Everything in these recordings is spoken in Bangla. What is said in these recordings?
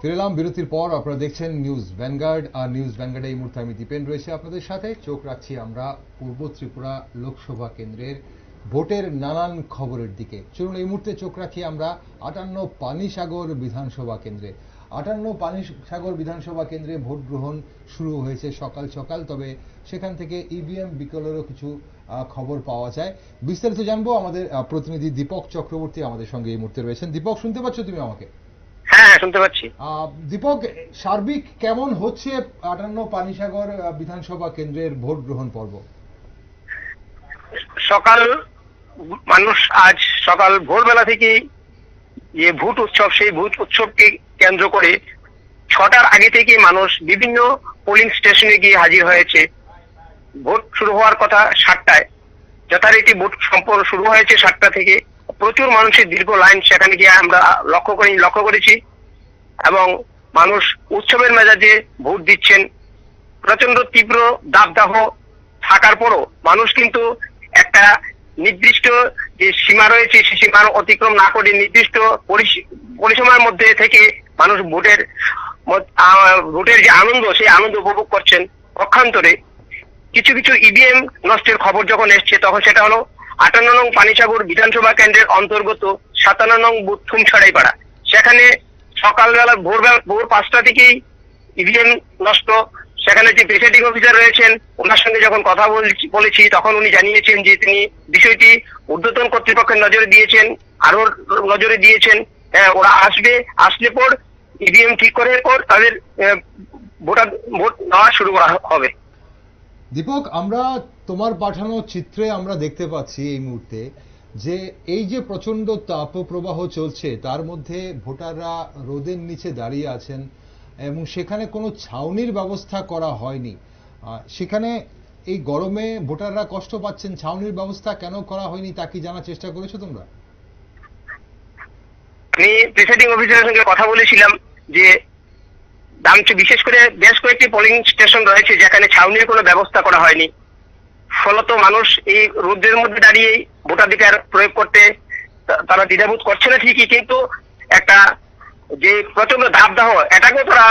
ফিরলাম বিরতির পর। আপনারা দেখছেন নিউজ ভ্যানগার্ড, আর নিউজ ভ্যানগার্ডে এই মুহূর্তে আমি দীপেন রয়েছে আপনাদের সাথে। চোখ রাখছি আমরা পূর্ব ত্রিপুরা লোকসভা কেন্দ্রের ভোটের নানান খবরের দিকে। চলুন এই মুহূর্তে চোখ রাখি আমরা 58 পানিসাগর বিধানসভা কেন্দ্রে। 58 পানিসাগর বিধানসভা কেন্দ্রে ভোট গ্রহণ শুরু হয়েছে সকাল সকাল, তবে সেখান থেকে ইভিএম বিকলেরও কিছু খবর পাওয়া যায়। বিস্তারিত জানবো, আমাদের প্রতিনিধি দীপক চক্রবর্তী আমাদের সঙ্গে এই মুহূর্তে রয়েছেন। দীপক, শুনতে পাচ্ছ তুমি আমাকে? হ্যাঁ, শুনতে পাচ্ছি। দীপক, সার্বিক কেমন হচ্ছে 58 পানিসাগর বিধানসভা কেন্দ্রের ভোট গ্রহণ পর্ব? সকাল মানুষ আজ সকাল ভোরবেলা থেকে যে ভোট উৎসব, সেই ভোট উৎসবকে কেন্দ্র করে 6টার আগে থেকে মানুষ বিভিন্ন পোলিং স্টেশনে গিয়ে হাজির হয়েছে। ভোট শুরু হওয়ার কথা 7টায়, যথারীতি ভোট সম্পন্ন শুরু হয়েছে 7টা থেকে। প্রচুর মানুষের দীর্ঘ লাইন সেখানে গিয়ে আমরা লক্ষ্য করেছি এবং মানুষ উৎসবের মেজাজে ভোট দিচ্ছেন। প্রচন্ড তীব্র দাবদাহ থাকার পরও মানুষ কিন্তু একটা নির্দিষ্ট যে সীমা রয়েছে সেই সীমার অতিক্রম না করে নির্দিষ্ট পরিসীমার মধ্যে থেকে মানুষ ভোটের যে আনন্দ, সেই আনন্দ উপভোগ করছেন। পক্ষান্তরে কিছু কিছু ইভিএম নষ্টের খবর যখন এসছে, তখন সেটা হলো 58 নং পানিসাগর বিধানসভা কেন্দ্রের অন্তর্গত 57 নং বুথ থুমছড়াইপাড়া। সেখানে সকালবেলা ভোর 5টা থেকেই ইভিএম নষ্ট। সেখানে যে প্রিসাইডিং অফিসার রয়েছেন, ওনার সঙ্গে যখন কথা বলেছি তখন উনি জানিয়েছেন যে তিনি বিষয়টি ঊর্ধ্বতন কর্তৃপক্ষের নজরে দিয়েছেন, আরো নজরে দিয়েছেন। ওরা আসলে পর ইভিএম ঠিক করার পর তাদের ভোট নেওয়া শুরু করা হবে। দীপক, আমরা তোমার পাঠানো চিত্রে আমরা দেখতে পাচ্ছি এই মুহূর্তে যে এই যে প্রচন্ড তাপপ্রবাহ চলছে, তার মধ্যে ভোটাররা রোদের নিচে দাঁড়িয়ে আছেন এবং সেখানে কোনো ছাউনির ব্যবস্থা করা হয়নি। সেখানে এই গরমে ভোটাররা কষ্ট পাচ্ছেন। ছাউনির ব্যবস্থা কেন করা হয়নি তা কি জানার চেষ্টা করেছো তোমরা? আমি প্রিসাইডিং অফিসারের সঙ্গে কথা বলেছিলাম যে বিশেষ করে বেশ কয়েকটি পোলিং স্টেশন রয়েছে যেখানে ছাউনির কোনো ব্যবস্থা করা হয়নি। ফলত মানুষ এই রোদের মধ্যে দাঁড়িয়ে ভোটাধিকার প্রয়োগ করতে তারা দ্বিধাবোধ করছে না ঠিকই, কিন্তু একটা যে প্রচন্ড দাবদাহ, এটাকেও তারা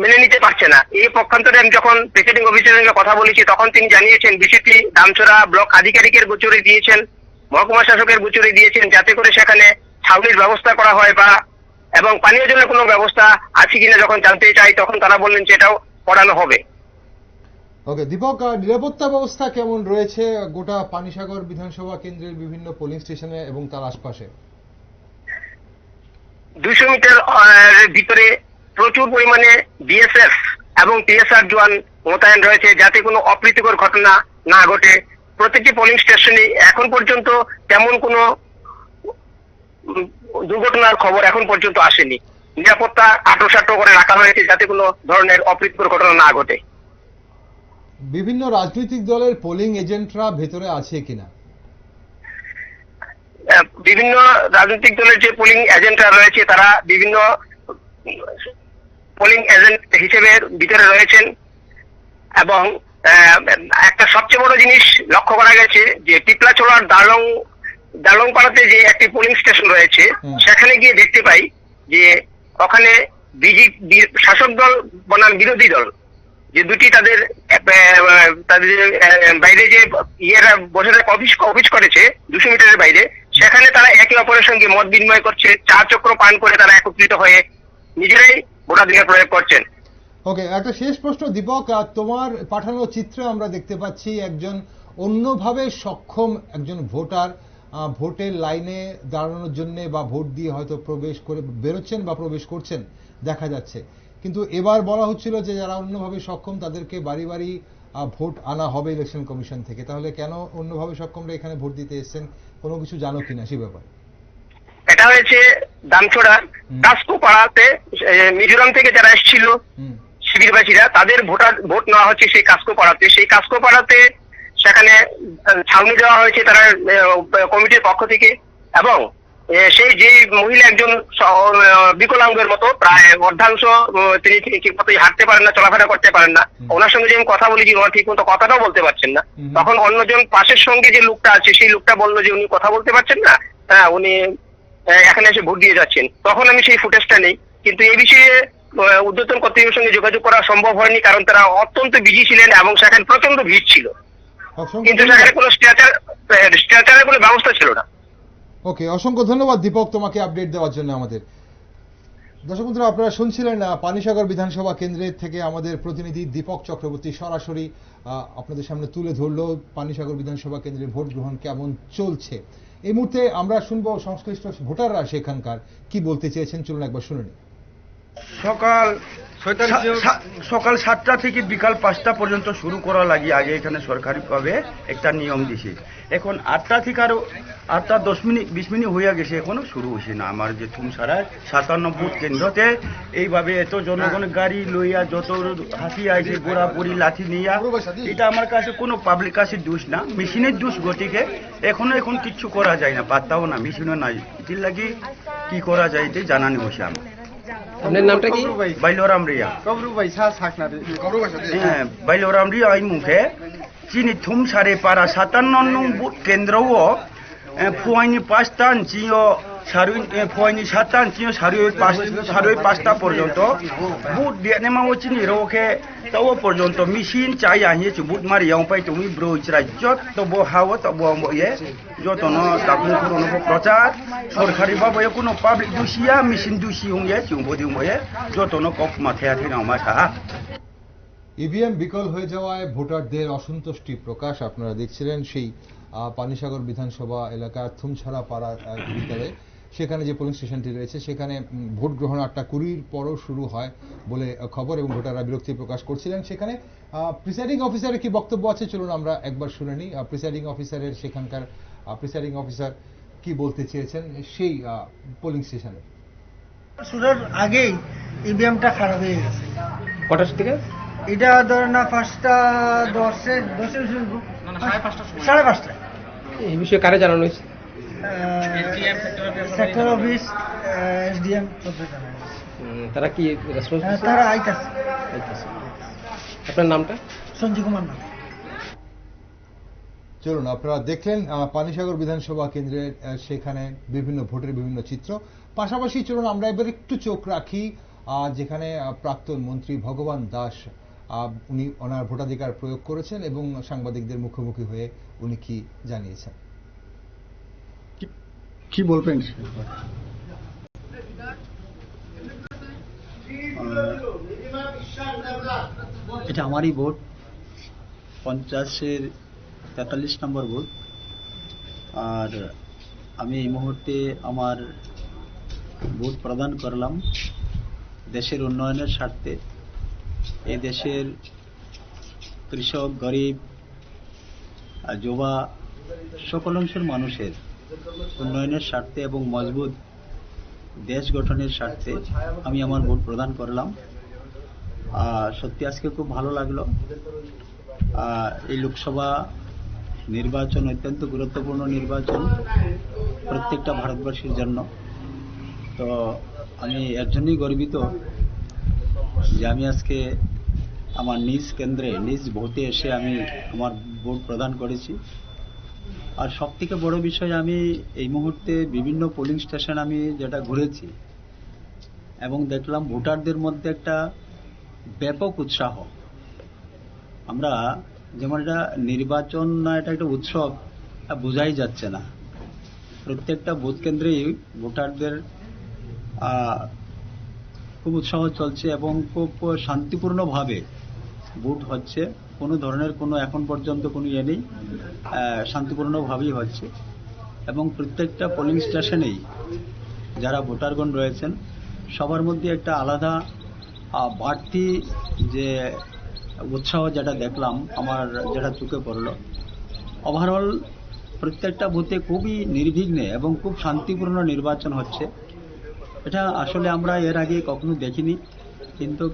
মেনে নিতে পারছে না। এই পক্ষান্তরে আমি যখন প্রিসাইডিং অফিসারের সঙ্গে কথা বলেছি তখন তিনি জানিয়েছেন বিষয়টি দামচড়া ব্লক আধিকারিকের গোচরে দিয়েছেন, মহকুমা শাসকের গোচরে দিয়েছেন, যাতে করে সেখানে ছাউনির ব্যবস্থা করা হয় বা এবং পানীয় জলের কোনো ব্যবস্থা আছে কিনা যখন জানতে চাই তখন তারা বললেন যে এটাও করানো হবে। ওকে দীপক, নিরাপত্তা ব্যবস্থা কেমন রয়েছে গোটা পানিসাগর বিধানসভা কেন্দ্রের বিভিন্ন পোলিং স্টেশনে এবং তার আশপাশে? 200 মিটার ভিতরে প্রচুর পরিমাণে বিএসএফ এবং টিএসআর জওয়ান মোতায়েন রয়েছে, যাতে কোনো অপ্রীতিকর ঘটনা না ঘটে। প্রত্যেকটি পোলিং স্টেশনে এখন পর্যন্ত তেমন কোনো দুর্ঘটনার খবর এখন পর্যন্ত আসেনি। নিরাপত্তা আঁটো করে রাখা হয়েছে যাতে কোনো ধরনের অপ্রীতিকর ঘটনা না ঘটে। বিভিন্ন রাজনৈতিক দলের পোলিং এজেন্টরা ভেতরে আছে কিনা? বিভিন্ন রাজনৈতিক দলের যে পোলিং এজেন্টরা রয়েছে তারা বিভিন্ন পোলিং এজেন্ট হিসেবে ভিতরে রয়েছেন এবং একটা সবচেয়ে বড় জিনিস লক্ষ্য করা গেছে যে টিপলাচড়ার দালং পাড়াতে যে একটি পোলিং স্টেশন রয়েছে, সেখানে গিয়ে দেখতে পাই যে ওখানে বিজেপি শাসক দল বনাম বিরোধী দল যে দুটি তাদের বাইরে যে ইয়েরা বসে অফিস করেছে 200 মিটারের বাইরে, সেখানে তারা একে অপরের সঙ্গে মত বিনিময় করছে। 4 চক্র পান করে তারা একত্রিত হয়ে নিজেরাই ভোটাধিকার প্রয়োগ করছেন। ওকে, একটা শেষ প্রশ্ন দীপক, তোমার পাঠানো চিত্রে আমরা দেখতে পাচ্ছি একজন অন্যভাবে সক্ষম একজন ভোটার ভোটের লাইনে দাঁড়ানোর জন্য বা ভোট দিয়ে হয়তো প্রবেশ করে বেরোচ্ছেন বা প্রবেশ করছেন দেখা যাচ্ছে, কিন্তু এবার বলা হচ্ছিল যে যারা অন্যভাবে সক্ষম তাদেরকে বাড়ি বাড়ি ভোট আনা হবে ইলেকশন কমিশন থেকে। তাহলে কেন অন্যভাবে সক্ষমরা এখানে ভোট দিতে এসেছেন, কোনো কিছু জানো কিনা সে ব্যাপারে? এটা হয়েছে দামছড়া কাসকো পাড়াতে মিজোরাম থেকে যারা এসেছিল শিবিরবাসীরা, তাদের ভোট নেওয়া হচ্ছে সেই কাসকো পাড়াতে। সেই কাসকো পাড়াতে সেখানে ছাউনি দেওয়া হয়েছে তারা কমিটির পক্ষ থেকে, এবং সেই যে মহিলা একজন বিকলাঙ্গের মতো প্রায় অর্ধাংশ, তিনি ঠিক মতো হাঁটতে পারেন না, চলাফেরা করতে পারেন না। ওনার সঙ্গে যে আমি কথা বলেছি ওনার ঠিক মতো কথাটাও বলতে পারছেন না। তখন অন্যজন পাশের সঙ্গে যে লোকটা আছে সেই লোকটা বললো যে উনি কথা বলতে পারছেন না, হ্যাঁ উনি এখানে এসে ভোট দিয়ে যাচ্ছেন। তখন আমি সেই ফুটেজটা নেই, কিন্তু এই বিষয়ে ঊর্ধ্বতন কর্তৃপক্ষের সঙ্গে যোগাযোগ করা সম্ভব হয়নি, কারণ তারা অত্যন্ত বিজি ছিলেন এবং সেখানে প্রচন্ড ভিড় ছিল, অসংখ্য কিন্তু ধন্যবাদ। সেখানে কোনো স্ট্রেচারের কোনো ব্যবস্থা ছিল না। ওকে, অসংখ্য ধন্যবাদ দীপক তোমাকে আপডেট দেওয়ার জন্য আমাদের। দর্শক বন্ধুরা, আপনারা শুনছিলেন পানিসাগর বিধানসভা কেন্দ্রের থেকে আমাদের প্রতিনিধি দীপক চক্রবর্তী সরাসরি আপনাদের সামনে তুলে ধরলো পানিসাগর বিধানসভা কেন্দ্রে ভোট গ্রহণ কেমন চলছে। এই মুহূর্তে আমরা শুনবো সংশ্লিষ্ট ভোটাররা সেখানকার কি বলতে চেয়েছেন, চলুন একবার শুনে নিই। সকাল 7টা থেকে বিকাল 5টা পর্যন্ত শুরু করা লাগে। আগে এখানে সরকারিভাবে একটা নিয়ম দিছে। এখন 8টা থেকে আরো 8টা 20 মিনিট হয়ে গেছে, এখনো শুরু হয়েছে না। আমার যে থুমসারায় 57 বুথ কেন্দ্রতে এইভাবে এত জনগণ গাড়ি লইয়া যত হাসি আইছে বোড়া বুড়ি লাঠি নিয়া, এটা আমার কাছে কোনো পাবলিক কাছে দোষ না, মেশিনের দোষ। গতিকে এখন কিচ্ছু করা যায় না, পাত্তাও না, মেশিনও নাই। এটির লাগি কি করা যায় এটাই জানানি হয়েছে আমার। আপনার নামটা কি? বাইলোরাম রিয়া। হ্যাঁ, বাইলোরাম রিয়া। এই মুখে চিনি থুমসারে পাড়া 57 নং বুথ কেন্দ্রও ফুয়াইনি 5টা চিও ফুয়াইনি 7টা চিও সাড়ে 5টা পর্যন্ত বুথ দেনেমা চিনি রোখে তাও পর্যন্ত মেশিন চাই আহিয়েছে বুথ মারি পাই তুমি ব্রোচরা যত হাওয়া তব যত দাবুন করোনো প্রচার সরকারি ভাবে কোনো পাবলিক দুষিয়া মেশিন দুষি হয়ে চিংবদি হয়ে যত কপ মাথায় আছে না মাথা। ইভিএম বিকল হয়ে যাওয়ায় ভোটারদের অসন্তুষ্টি প্রকাশ আপনারা দেখছিলেন সেই পানিসাগর বিধানসভা এলাকার থুমছাড়া পাড়া বিদ্যালয়ে। সেখানে যে পোলিং স্টেশনটি রয়েছে সেখানে ভোট গ্রহণ 8টা 20 পরও শুরু হয় বলে খবর এবং ভোটাররা বিরক্তি প্রকাশ করছিলেন। সেখানে প্রিসাইডিং অফিসারের কি বক্তব্য আছে চলুন আমরা একবার শুনে নিই। প্রিসাইডিং অফিসারের সেখানকার প্রিসাইডিং অফিসার কি বলতে চেয়েছেন সেই পোলিং স্টেশনে। শুরুর আগেই ইভিএমটা খারাপ হয়ে গেছে। কটার থেকে? এটা ধরে না 5টা 10 সাড়ে 5টা। এই বিষয়ে কারে জানানো হয়েছে? সেক্টর অফিস এসডিএম তারা কি রেসপন্স? তারা আইতাছে। আপনার নামটা? সঞ্জীব কুমার নাম। চলুন আপনারা দেখলেন পানিসাগর বিধানসভা কেন্দ্রের সেখানে বিভিন্ন ভোটের বিভিন্ন চিত্র। পাশাপাশি চলুন আমরা এবার একটু চোখ রাখি যেখানে প্রাক্তন মন্ত্রী ভগবান দাস উনি ওনার ভোটাধিকার প্রয়োগ করেছেন এবং সাংবাদিকদের মুখোমুখি হয়ে উনি কি জানিয়েছেন, কি বলবেন? এটা আমারই ভোট, 50-এর 43 নম্বর ভোট। আর আমি এই মুহূর্তে আমার ভোট প্রদান করলাম দেশের উন্নয়নের স্বার্থে। এই দেশের কৃষক, গরিব, যুবা সকল অংশের মানুষের উন্নয়নের স্বার্থে এবং মজবুত দেশ গঠনের স্বার্থে আমি আমার ভোট প্রদান করলাম। সত্যি আজকে খুব ভালো লাগলো। এই লোকসভা নির্বাচন অত্যন্ত গুরুত্বপূর্ণ নির্বাচন প্রত্যেকটা ভারতবাসীর জন্য। তো আমি এর জন্যই গর্বিত যে আমি আজকে আমার নিজ কেন্দ্রে নিজ ভোটে এসে আমি আমার ভোট প্রদান করেছি। আর সব থেকে বড় বিষয়, আমি এই মুহূর্তে বিভিন্ন পোলিং স্টেশন আমি যেটা ঘুরেছি এবং দেখলাম ভোটারদের মধ্যে একটা ব্যাপক উৎসাহ। আমরা যেমন এটা নির্বাচন না, এটা একটা উৎসব, বোঝাই যাচ্ছে না। প্রত্যেকটা ভোট কেন্দ্রেই ভোটারদের খুব উৎসাহ চলছে এবং খুব শান্তিপূর্ণভাবে ভোট হচ্ছে। কোনো ধরনের কোনো এখন পর্যন্ত কোনো ইয়ে নেই, শান্তিপূর্ণভাবেই হচ্ছে। এবং প্রত্যেকটা পোলিং স্টেশনেই যারা ভোটারগণ রয়েছেন সবার মধ্যে একটা আলাদা বাড়তি যে উৎসাহ যেটা দেখলাম, আমার যেটা চোখে পড়লো। ওভারঅল প্রত্যেকটা বুথে খুবই নির্বিঘ্নে এবং খুব শান্তিপূর্ণ নির্বাচন হচ্ছে। এটা আসলে আমরা এর আগে কখনো দেখিনি, কিন্তু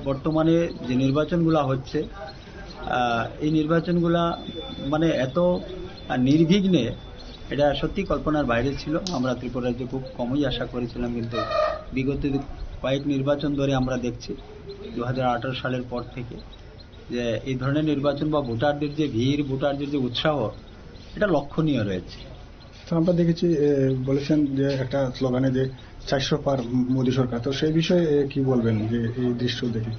বর্তমানে যে নির্বাচনগুলো হচ্ছে এই নির্বাচনগুলা মানে এত নির্বিঘ্নে, এটা সত্যি কল্পনার বাইরে ছিল। আমরা ত্রিপুরা রাজ্যে খুব কমই আশা করেছিলাম, কিন্তু বিগত কয়েক নির্বাচন ধরে আমরা দেখছি 2018 সালের পর থেকে যে এই ধরনের নির্বাচন বা ভোটারদের যে ভিড়, ভোটারদের যে উৎসাহ, এটা লক্ষণীয় রয়েছে। তো আমরা দেখেছি বলেছেন যে একটা স্লোগানে যে 400 পার মোদী সরকার, তো সেই বিষয়ে কি বলবেন যে এই দৃশ্য দেখে?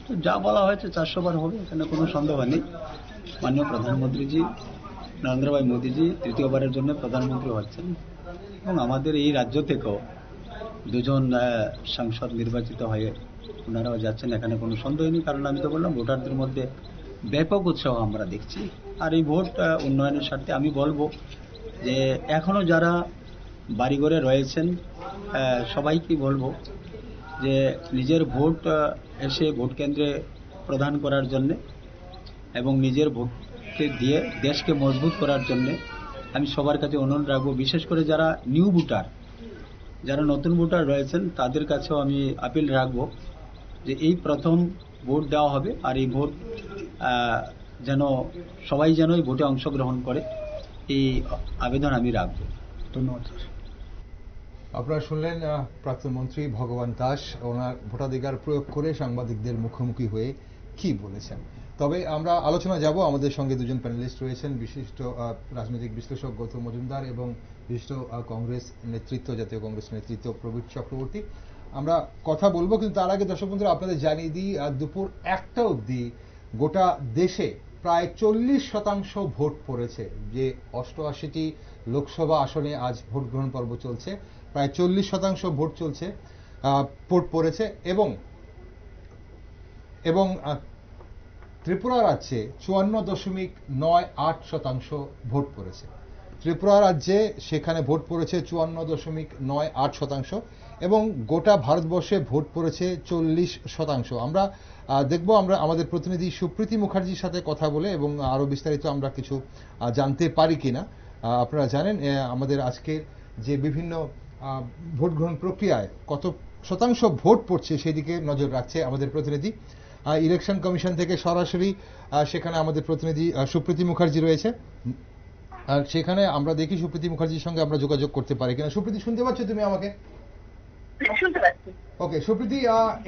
তো যা বলা হয়েছে 400 বার হবে, এখানে কোনো সন্দেহ নেই। মাননীয় প্রধানমন্ত্রীজি নরেন্দ্র ভাই মোদীজি তৃতীয়বারের জন্য প্রধানমন্ত্রী হচ্ছেন এবং আমাদের এই রাজ্য থেকেও দুজন সাংসদ নির্বাচিত হয়ে ওনারাও যাচ্ছেন, এখানে কোনো সন্দেহ নেই। কারণ আমি তো বললাম ভোটারদের মধ্যে ব্যাপক উৎসাহ আমরা দেখছি। আর এই ভোট উন্নয়নের স্বার্থে আমি বলবো যে এখনো যারা বাড়িঘরে রয়েছেন সবাইকে বলবো যে নিজের ভোট এসে ভোট কেন্দ্রে প্রদান করার জন্যে এবং নিজের ভোটকে দিয়ে দেশকে মজবুত করার জন্যে আমি সবার কাছে অনুরোধ রাখবো। বিশেষ করে যারা নিউ ভোটার, যারা নতুন ভোটার রয়েছেন তাদের কাছেও আমি আপিল রাখবো যে এই প্রথম ভোট দেওয়া হবে আর এই ভোট যেন সবাই যেন এই ভোটে অংশগ্রহণ করে, এই আবেদন আমি রাখবো। ধন্যবাদ। আপনারা শুনলেন প্রাক্তন মন্ত্রী ভগবান দাস ওনার ভোটাধিকার প্রয়োগ করে সাংবাদিকদের মুখোমুখি হয়ে কি বলেছেন। তবে আমরা আলোচনা যাব, আমাদের সঙ্গে দুজন প্যানেলিস্ট রয়েছেন, বিশিষ্ট রাজনৈতিক বিশ্লেষক গৌতম মজুমদার এবং বিশিষ্ট কংগ্রেস নেতৃত্ব, জাতীয় কংগ্রেস নেতৃত্ব প্রবীর চক্রবর্তী। আমরা কথা বলবো, কিন্তু তার আগে দর্শক বন্ধুরা আপনাদের জানিয়ে দিই দুপুর 1টা অবধি গোটা দেশে প্রায় 40% ভোট পড়েছে। যে 88টি লোকসভা আসনে আজ ভোট গ্রহণ পর্ব চলছে, প্রায় 40% ভোট চলছে, ভোট পড়েছে এবং ত্রিপুরা রাজ্যে 54.98% ভোট পড়েছে। ত্রিপুরা রাজ্যে সেখানে ভোট পড়েছে 54.98% এবং গোটা ভারতবর্ষে ভোট পড়েছে 40%। আমরা দেখব, আমরা আমাদের প্রতিনিধি সুপ্রীতি মুখার্জির সাথে কথা বলে এবং আরো বিস্তারিত আমরা কিছু জানতে পারি কিনা। আপনারা জানেন আমাদের আজকের যে বিভিন্ন ভোট গ্রহণ প্রক্রিয়ায় কত শতাংশ ভোট পড়ছে সেদিকে নজর রাখছে আমাদের প্রতিনিধি। ইলেকশন কমিশন থেকে সরাসরি সেখানে আমাদের প্রতিনিধি সুপ্রীতি মুখার্জি রয়েছে, আর সেখানে আমরা দেখি সুপ্রীতি মুখার্জির সঙ্গে আমরা যোগাযোগ করতে পারি কিনা। সুপ্রীতি, শুনতে পাচ্ছ তুমি আমাকে? শুনতে পাচ্ছি। ওকে সুপ্রীতি,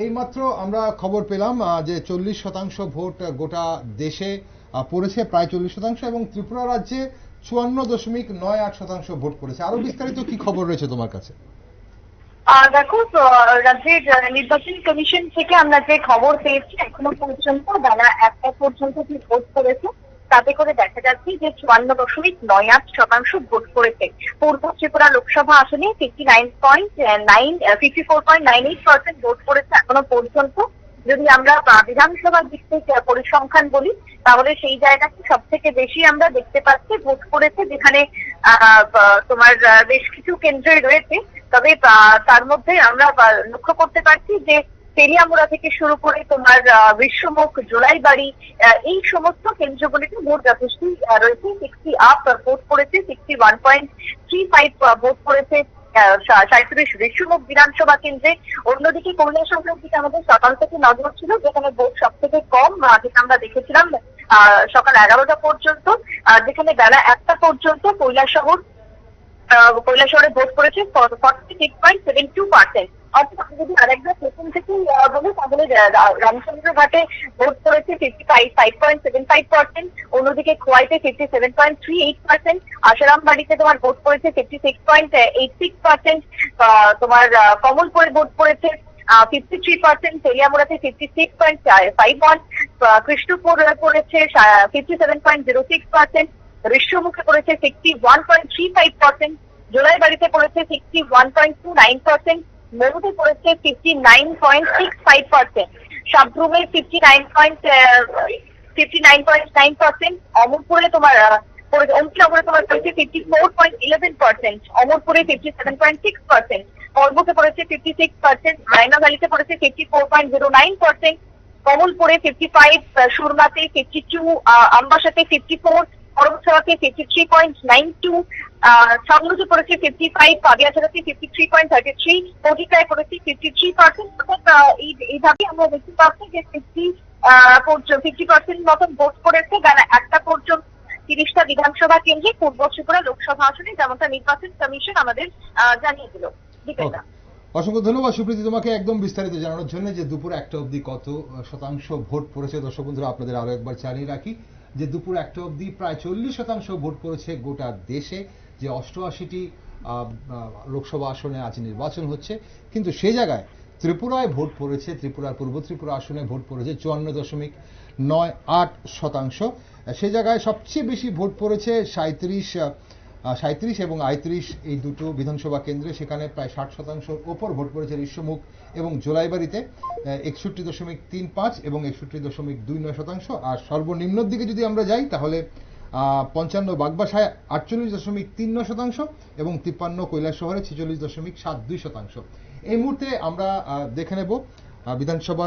এইমাত্র আমরা খবর পেলাম যে 40% ভোট গোটা দেশে পড়েছে, প্রায় 40%, এবং ত্রিপুরা রাজ্যে 54.98% ভোট পড়েছে। আরো বিস্তারিত কি খবর রয়েছে তোমার কাছে? দেখো, রাজ্যের নির্বাচন কমিশন থেকে আমরা যে খবর পেয়েছি এখনো পর্যন্ত বেলা 1টা পর্যন্ত যে ভোট পড়েছে তাতে করে দেখা যাচ্ছে যে 54.98% ভোট পড়েছে। পূর্ব ত্রিপুরা লোকসভা আসনে 54.98% ভোট পড়েছে এখনো পর্যন্ত। যদি আমরা বিধানসভার দিক থেকে পরিসংখ্যান বলি তাহলে সেই জায়গাটি সব থেকে বেশি আমরা দেখতে পাচ্ছি ভোট পড়েছে, যেখানে তোমার বেশ কিছু কেন্দ্রে রয়েছে। তবে তার মধ্যে আমরা লক্ষ্য করতে পারছি যে তেলিয়ামুড়া থেকে শুরু করে তোমার বিশ্বমুখ, জোলাইবাড়ি, এই সমস্ত কেন্দ্রগুলিতে ভোট যথেষ্টই রয়েছে। 60 আপ ভোট পড়েছে, 61.35 ভোট পড়েছে 37 বিশ্বমুখ বিধানসভা কেন্দ্রে। অন্যদিকে কৈলাসহরের দিকে আমাদের সকাল থেকে নজর ছিল, যেখানে ভোট সব থেকে কম, যেটা আমরা দেখেছিলাম সকাল 11টা পর্যন্ত, যেখানে বেলা 1টা পর্যন্ত কৈলাসহরে ভোট পড়েছে 46.72%। অর্থাৎ যদি আরেকবার প্রথম থেকেই বলি তাহলে রামচন্দ্রঘাটে ভোট পড়েছে 55.75%, অন্যদিকে খোয়াইতে 57.38%, আসারামবাড়িতে তোমার ভোট পড়েছে 56.86%, তোমার কমলপুরে ভোট পড়েছে 53%, তেলিয়ামুড়াতে 56.51%, কৃষ্ণপুর পড়েছে 57.06%, ঋষ্যমুখে পড়েছে 61.35%, জোলাইবাড়িতে পড়েছে 61.29%, মরুতে পড়েছে 59.65%, সাবরুমে 59.9%, অমরপুরে তোমার অমরনগরে তোমার পড়েছে 54.11%, অমরপুরে 57.6%, পর্বতে পড়েছে 56%, রায়না ভ্যালিতে পড়েছে 54.09%, কমলপুরে 55, সুরমাতে 52, আমবাসাতে 54, করমছড়াতে 53.92, সংলুজে পড়েছে 55, পাবিয়াছড়াতে 53.33, কটিকায় পড়েছে 53%। এইভাবে আমরা দেখতে পাচ্ছি যে 50% মতন ভোট পড়েছে বেলা 1টা পর্যন্ত 30টা বিধানসভা কেন্দ্রে পূর্ব ত্রিপুরা লোকসভা আসনে, যেমনটা নির্বাচন কমিশন আমাদের জানিয়ে দিল। অসংখ্য ধন্যবাদ সুপ্রীতি তোমাকে একদম বিস্তারিত জানানোর জন্য যে দুপুর 1টা অবধি কত শতাংশ ভোট পড়েছে। দর্শক বন্ধুরা আপনাদের আরো একবার জানিয়ে রাখি যে দুপুর 1টা অবধি প্রায় 40% ভোট পড়েছে গোটা দেশে, যে 88টি লোকসভা আসনে আজ নির্বাচন হচ্ছে, কিন্তু সেই জায়গায় ত্রিপুরায় ভোট পড়েছে, ত্রিপুরার পূর্ব ত্রিপুরা আসনে ভোট পড়েছে 54.98%। সেই জায়গায় সবচেয়ে বেশি ভোট পড়েছে 37 এবং 38 এই দুটো বিধানসভা কেন্দ্রে, সেখানে প্রায় 60%-র ওপর ভোট পড়েছে ঋষ্যমুখ এবং জোলাইবাড়িতে 61.35 এবং 61.29%। আর সর্বনিম্নর দিকে যদি আমরা যাই তাহলে 55 বাগবাসায় 48.39% এবং 53 কৈলাসহরে 46.72%। এই মুহূর্তে আমরা দেখে নেব বিধানসভা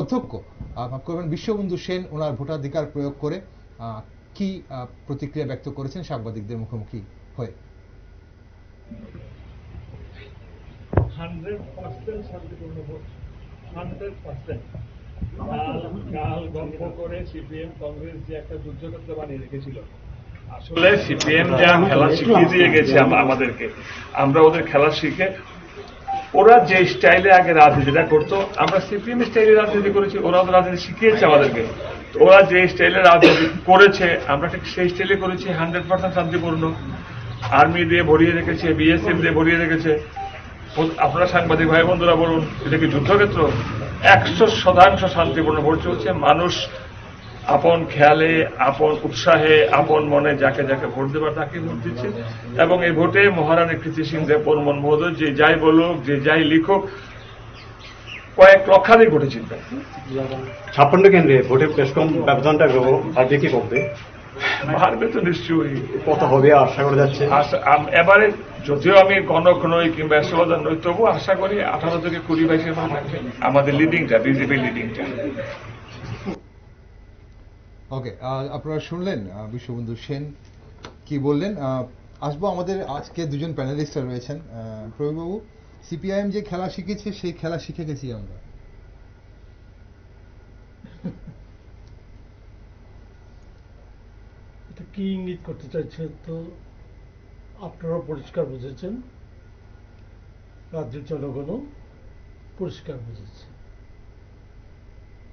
অধ্যক্ষ মাফ করবেন বিশ্ববন্ধু সেন ওনার ভোটাধিকার প্রয়োগ করে কি প্রতিক্রিয়া ব্যক্ত করেছেন সাংবাদিকদের মুখোমুখি হয়ে। 100% শান্তিপূর্ণ ভোট, 100%। কাল গল্প করে সিপিএম কংগ্রেস যে একটা যুদ্ধক্ষেত্র বানিয়ে রেখেছিল, আসলে সিপিএম যা খেলা শিখিয়ে দিয়ে গেছে আমাদেরকে, আমরা ওদের খেলা শিখে ওরা যে স্টাইলে আগে রাজনীতিটা করতো, আমরা সিপিএম স্টাইলে রাজনীতি করেছি, ওরা তো রাজনীতি শিখিয়েছে আমাদেরকে। ওরা যে স্টাইলে রাজনীতি করেছে আমরা ঠিক সেই স্টাইলে করেছি, 100% শান্তিপূর্ণ। আর্মি দিয়ে ভরিয়ে রেখেছে, বিএসএফ দিয়ে ভরিয়ে রেখেছে। আপনারা সাংবাদিক ভাই বন্ধুরা বলুন, এটা কি যুদ্ধক্ষেত্র? 100% শান্তিপূর্ণ ভোট চলছে। মানুষ আপন খেয়ালে, আপন উৎসাহে, আপন মনে যাকে যাকে ভোট দেবার তাকে ভোট দিচ্ছে। এবং এই ভোটে মহারানী কৃতি সিং দেব বর্মন মহোদয় যে যাই বলুক, যে যাই লিখুক, কয়েক লক্ষাধিক ভোটে জিতবে। 56 কেন্দ্রে ভোটের প্রেসকম ব্যবধানটা বাড়বে কি কমবে? বাড়বে তো নিশ্চয়ই। কত হবে আশা করা যাচ্ছে? এবারে যদিও আমি গণক নই কিংবা এসবাদার নই, তবু আশা করি 18 থেকে 20-22-এর মধ্যে থাকবে আমাদের লিডিংটা, বিজেপি লিডিংটা। ওকে, আপনারা শুনলেন বিশ্ববন্ধু সেন কি বললেন। আসবো আমাদের আজকে দুজন প্যানেলিস্ট রয়েছেন। প্রবীণবাবু, সিপিআইএম যে খেলা শিখেছে সেই খেলা শিখে গেছি আমরা। এটা কি ইঙ্গিত করতে চাইছে তো আপনারা পরিষ্কার বুঝেছেন, রাজ্যের জনগণও পরিষ্কার বুঝেছে।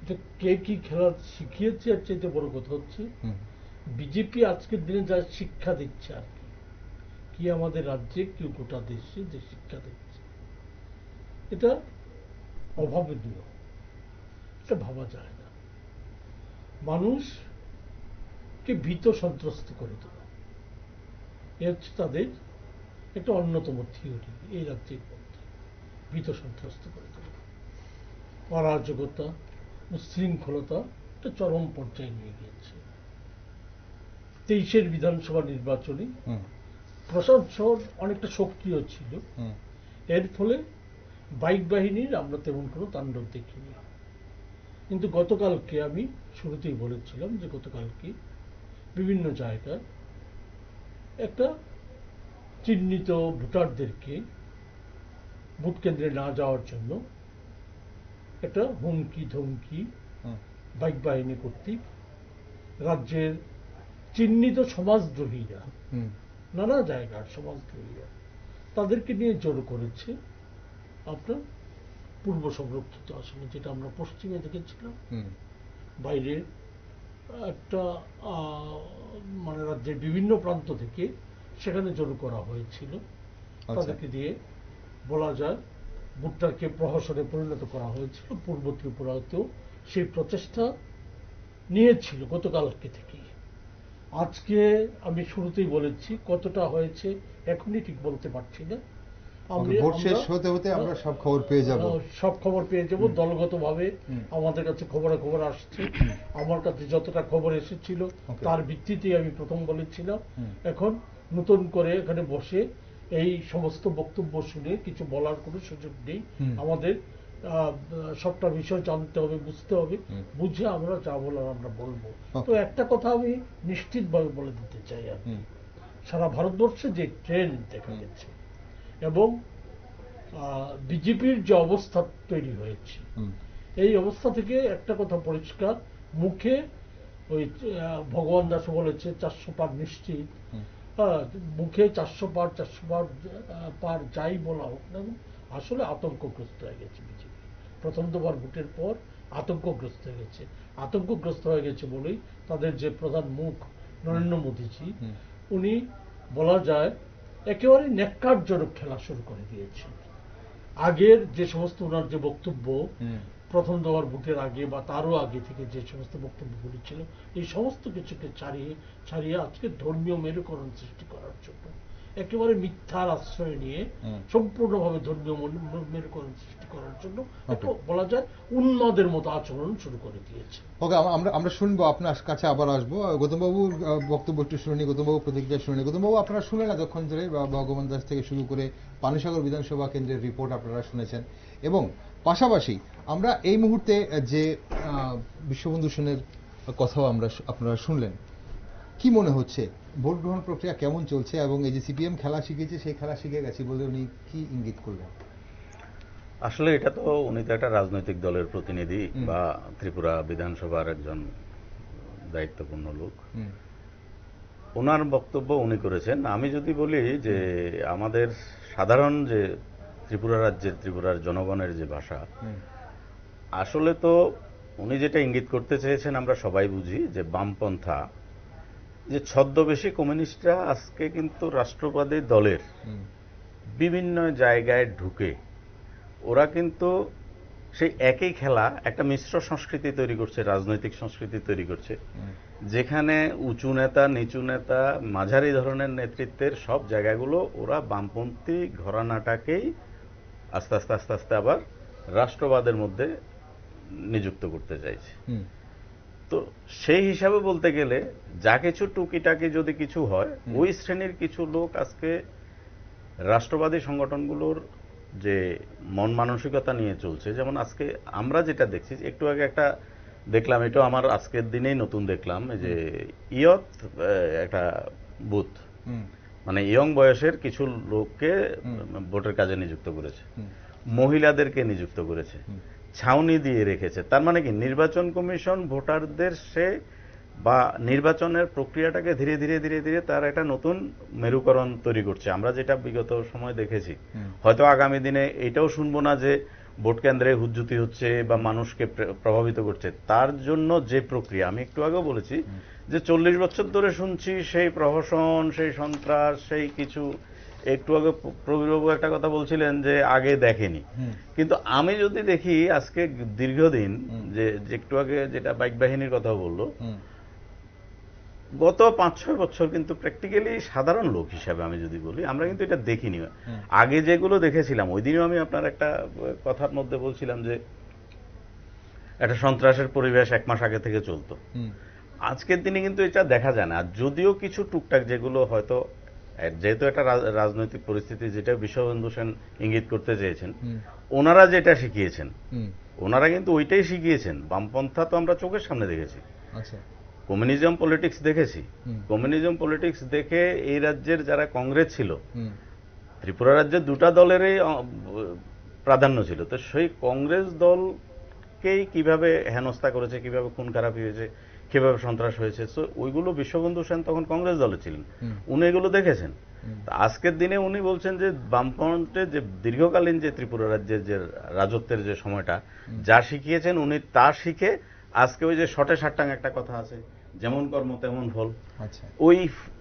এটা কে কি খেলা শিখিয়েছে আর চাইতে বড় কথা হচ্ছে বিজেপি আজকের দিনে যা শিক্ষা দিচ্ছে আর কি আমাদের রাজ্যে কি গোটা দেশে যে শিক্ষা দিচ্ছে, এটা অভাবনীয়, এটা ভাবা যায় না। মানুষকে ভীত সন্ত্রস্ত করে তোলা, এ হচ্ছে তাদের একটা অন্যতম থিওরি। এই রাজ্যের মধ্যে ভীত সন্ত্রস্ত করে তোলা, অরাজকতা, উচ্ছৃঙ্খলতা একটা চরম পর্যায়ে নিয়ে গিয়েছে। 23-এর বিধানসভা নির্বাচনে প্রশাসন অনেকটা সক্রিয় ছিল, এর ফলে বাইক বাহিনীর আমরা তেমন কোনো তাণ্ডব দেখিনি। কিন্তু গতকালকে আমি শুরুতেই বলেছিলাম যে গতকালকে বিভিন্ন জায়গায় একটা চিহ্নিত ভোটারদেরকে ভোট কেন্দ্রে না যাওয়ার জন্য একটা হুমকি ধমকি বাইক বাহিনী কর্তৃক রাজ্যের চিহ্নিত সমাজদ্রোহীরা, নানা জায়গার সমাজদ্রোহীরা তাদেরকে নিয়ে জোর করেছে আপনার পূর্ব সংরক্ষিত আসনে, যেটা আমরা পশ্চিমে দেখেছিলাম। বাইরে একটা মানে রাজ্যের বিভিন্ন প্রান্ত থেকে সেখানে জোর করা হয়েছিল, তাদেরকে দিয়ে বলা যায় ভোটটাকে প্রহসনে পরিণত করা হয়েছিল। পূর্ব ত্রিপুরাতেও সেই প্রচেষ্টা নিয়েছিল গতকালকে থেকে। আজকে আমি শুরুতেই বলেছি কতটা হয়েছে এখনই ঠিক বলতে পারছি না। ভোট শেষ হতে হতে আমরা সব খবর পেয়ে যাব, দলগতভাবে আমাদের কাছে খবর আসছে। আমার কাছে যতটা খবর এসেছিল তার ভিত্তিতেই আমি প্রথম বলেছিলাম। এখন নতুন করে এখানে বসে এই সমস্ত বক্তব্য শুনে কিছু বলার কোনো সুযোগ নেই। আমাদের সবটা বিষয় জানতে হবে, বুঝতে হবে, বুঝে আমরা যা বলার আমরা বলবো। তো একটা কথা আমি নিশ্চিতভাবে বলে দিতে চাই, আর সারা ভারতবর্ষে যে ট্রেন্ড দেখা গেছে এবং বিজেপির যে অবস্থা তৈরি হয়েছে, এই অবস্থা থেকে একটা কথা পরিষ্কার, মুখে ওই ভগবান দাস বলেছে 400 পার নিশ্চিত, মুখে 400 পার যাই বলা হোক না, আসলে আতঙ্কগ্রস্ত হয়ে গেছে বিজেপি। প্রথম দুবার ভোটের পর আতঙ্কগ্রস্ত হয়ে গেছে। আতঙ্কগ্রস্ত হয়ে গেছে বলেই তাদের যে প্রধান মুখ নরেন্দ্র মোদীজি, উনি বলা যায় একেবারে ন্যাক্কারজনক খেলা শুরু করে দিয়েছেন। আগের যে সমস্ত ওনার যে বক্তব্য প্রথম দফার ভোটের আগে বা তারও আগে থেকে যে সমস্ত বক্তব্যগুলি ছিল, এই সমস্ত কিছুকে ছাড়িয়ে আজকে ধর্মীয় মেরুকরণ সৃষ্টি করার জন্য একেবারে মিথ্যার আশ্রয় নিয়ে সম্পূর্ণভাবে ধর্মীয় মেরুকরণ সৃষ্টি করার জন্য একটা বলা যায় উন্মাদের মতো আচরণ শুরু করে দিয়েছে। ওকে, আমরা শুনবো, আপনার কাছে আবার আসবো। গৌতমবাবুর বক্তব্য একটু শুনে নি, গৌতমবাবু প্রতিক্রিয়া শুনে নি। গৌতমবাবু, আপনারা শুনলেন এতক্ষণ ধরে ভগবান দাস থেকে শুরু করে পানিসাগর বিধানসভা কেন্দ্রের রিপোর্ট আপনারা শুনেছেন, এবং পাশাপাশি আমরা এই মুহূর্তে যে বিশ্ববন্ধু সেনের কথাও আপনারা শুনলেন। কি মনে হচ্ছে ভোট গ্রহণ প্রক্রিয়া কেমন চলছে, এবং এই যে সিপিএম খেলা শিখেছে সেই খেলা শিখে গেছে বলে উনি কি ইঙ্গিত করলেন? আসলে এটা তো উনি তো একটা রাজনৈতিক দলের প্রতিনিধি বা ত্রিপুরা বিধানসভার একজন দায়িত্বপূর্ণ লোক, ওনার বক্তব্য উনি করেছেন। আমি যদি বলি যে আমাদের সাধারণ যে ত্রিপুরা রাজ্যের ত্রিপুরার জনগণের যে ভাষা, আসলে তো উনি যেটা ইঙ্গিত করতে চেয়েছেন আমরা সবাই বুঝি যে বামপন্থা যে ছদ্মবেশী কমিউনিস্টরা আজকে কিন্তু রাষ্ট্রবাদী দলের বিভিন্ন জায়গায় ঢুকে ওরা কিন্তু সেই একই খেলা একটা মিশ্র সংস্কৃতি তৈরি করছে, রাজনৈতিক সংস্কৃতি তৈরি করছে, যেখানে উঁচু নেতা নিচু নেতা মাঝারি ধরনের নেতৃত্বের সব জায়গাগুলো ওরা বামপন্থী ঘরানাটাকেই আস্তে আস্তে আস্তে আস্তে আবার রাষ্ট্রবাদের মধ্যে নিযুক্ত করতে চাইছে। তো সেই হিসাবে বলতে গেলে যা কিছু টুকিটাকি যদি কিছু হয়, ওই শ্রেণীর কিছু লোক আজকে রাষ্ট্রবাদী সংগঠনগুলোর যে মন মানসিকতা নিয়ে চলছে, যেমন আজকে আমরা যেটা দেখছি, একটু আগে একটা দেখলাম, এটা আমার আজকের দিনেই নতুন দেখলাম, যে ইয়ত একটা বুথ, মানে ইয়ং বয়সের কিছু লোককে ভোটের কাজে নিযুক্ত করেছে, মহিলাদেরকে নিযুক্ত করেছে, ছাউনি দিয়ে রেখেছে। তার মানে কি নির্বাচন কমিশন ভোটারদের সে বা নির্বাচনের প্রক্রিয়াটাকে ধীরে ধীরে ধীরে ধীরে তার একটা নতুন মেরুকরণ তৈরি করছে। আমরা যেটা বিগত সময় দেখেছি, হয়তো আগামী দিনে এটাও শুনবো না যে ভোট কেন্দ্রে হুজ্জুতি হচ্ছে বা মানুষকে প্রভাবিত করছে। তার জন্য যে প্রক্রিয়া আমি একটু আগেও বলেছি যে 40 বছর ধরে শুনছি সেই প্রহসন, সেই সন্ত্রাস, সেই কিছু, একটু আগে প্রবীরবাবু একটা কথা বলছিলেন যে আগে দেখেনি, কিন্তু আমি যদি দেখি আজকে দীর্ঘদিন যে একটু আগে যেটা বাইক বাহিনীর কথা বললো, গত 5-6 বছর কিন্তু প্র্যাকটিক্যালি সাধারণ লোক হিসাবে আমি যদি বলি, আমরা কিন্তু এটা দেখিনি। আগে যেগুলো দেখেছিলাম, ওই দিনও আমি আপনার একটা কথার মধ্যে বলছিলাম যে একটা সন্ত্রাসের পরিবেশ 1 মাস আগে থেকে চলতো। আজকের দিনে কিন্তু এটা দেখা যায় না। যদিও কিছু টুকটাক যেগুলো হয়তো, যেহেতু একটা রাজনৈতিক পরিস্থিতি, যেটা বিশ্ববন্ধু সেন ইঙ্গিত করতে চেয়েছেন, ওনারা যেটা শিখিয়েছেন, ওনারা কিন্তু ওইটাই শিখিয়েছেন। বামপন্থা তো আমরা চোখের সামনে দেখেছি, কমিউনিজম পলিটিক্স দেখেছি। কমিউনিজম পলিটিক্স দেখে এই রাজ্যের যারা কংগ্রেস ছিল, ত্রিপুরা রাজ্যের 2টা দলেরই প্রাধান্য ছিল, তো সেই কংগ্রেস দলকেই কিভাবে হেনস্থা করেছে, কিভাবে খুন খারাপি হয়েছে, কিভাবে সন্ত্রাস হয়েছে, তো ওইগুলো বিশ্ববন্ধু সেন তখন কংগ্রেস দলে ছিলেন, উনি এগুলো দেখেছেন। আজকের দিনে উনি বলছেন যে বামপন্থের যে দীর্ঘকালীন যে ত্রিপুরা রাজ্যের যে রাজত্বের যে সময়টা যা শিখিয়েছেন, উনি তা শিখে আজকে ওই যে শটে সাট্টাং একটা কথা আছে, যেমন কর্ম তেমন ফল,